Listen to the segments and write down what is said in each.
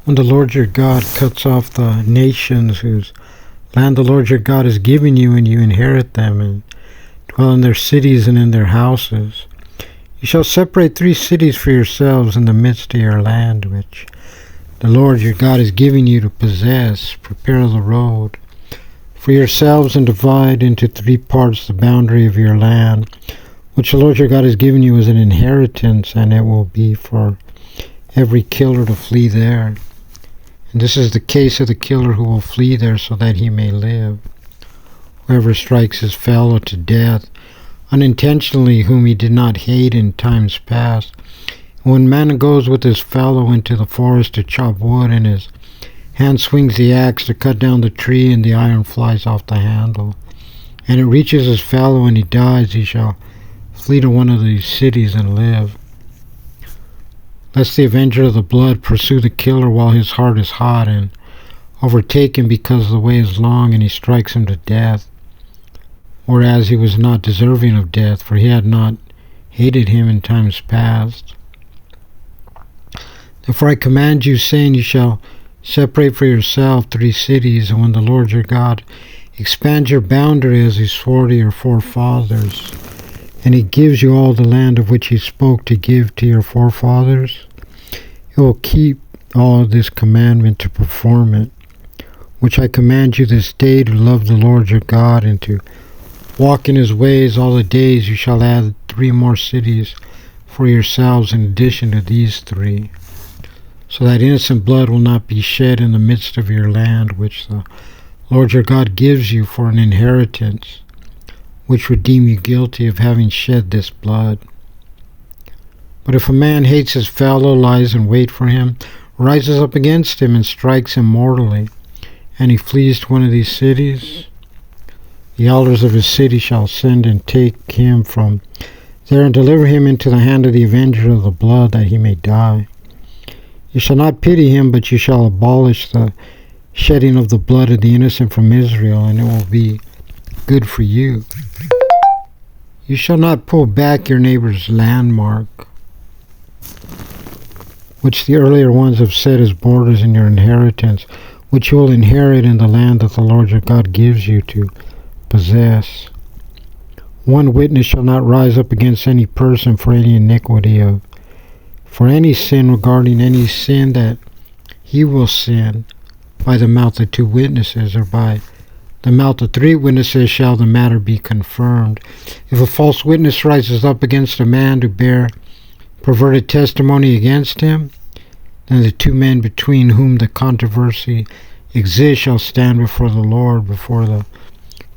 When the Lord your God cuts off the nations whose land the Lord your God has given you, and you inherit them, and dwell in their cities and in their houses, you shall separate 3 cities for yourselves in the midst of your land, which the Lord your God is giving you to possess. Prepare the road for yourselves, and divide into 3 parts the boundary of your land, which the Lord your God has given you as an inheritance, and it will be for every killer to flee there. And this is the case of the killer who will flee there, so that he may live. Whoever strikes his fellow to death unintentionally, whom he did not hate in times past, when man goes with his fellow into the forest to chop wood, and his hand swings the axe to cut down the tree, and the iron flies off the handle, and it reaches his fellow, and he dies, he shall flee to one of these cities and live. Lest the avenger of the blood pursue the killer while his heart is hot, and overtake him because the way is long, and he strikes him to death, whereas he was not deserving of death, for he had not hated him in times past. Therefore I command you, saying, you shall separate for yourself 3 cities, and when the Lord your God expands your boundary as he swore to your forefathers, and he gives you all the land of which he spoke to give to your forefathers, you will keep all this commandment to perform it, which I command you this day, to love the Lord your God, and to walk in his ways all the days. You shall add 3 more cities for yourselves in addition to these 3, so that innocent blood will not be shed in the midst of your land, which the Lord your God gives you for an inheritance, which would deem you guilty of having shed this blood. But if a man hates his fellow, lies in wait for him, rises up against him, and strikes him mortally, and he flees to one of these cities, the elders of his city shall send and take him from there, and deliver him into the hand of the avenger of the blood, that he may die. You shall not pity him, but you shall abolish the shedding of the blood of the innocent from Israel, and it will be good for you. You shall not pull back your neighbor's landmark, which the earlier ones have set as borders in your inheritance, which you will inherit in the land that the Lord your God gives you to possess. 1 witness shall not rise up against any person for any iniquity for any sin regarding any sin that he will sin. By the mouth of 2 witnesses, or by the mouth of 3 witnesses, shall the matter be confirmed. If a false witness rises up against a man to bear perverted testimony against him, then the 2 men between whom the controversy exists shall stand before the Lord, before the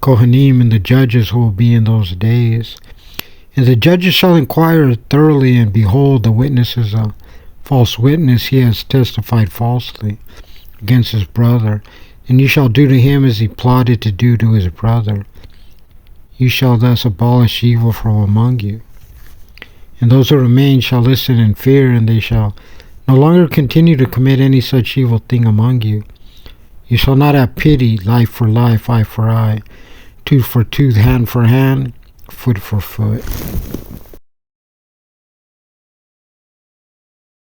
Kohanim and the judges who will be in those days. And the judges shall inquire thoroughly, and behold, the witness is a false witness. He has testified falsely against his brother, and you shall do to him as he plotted to do to his brother. You shall thus abolish evil from among you. And those who remain shall listen in fear, and they shall no longer continue to commit any such evil thing among you. You shall not have pity, life for life, eye for eye, tooth for tooth, hand for hand, foot for foot.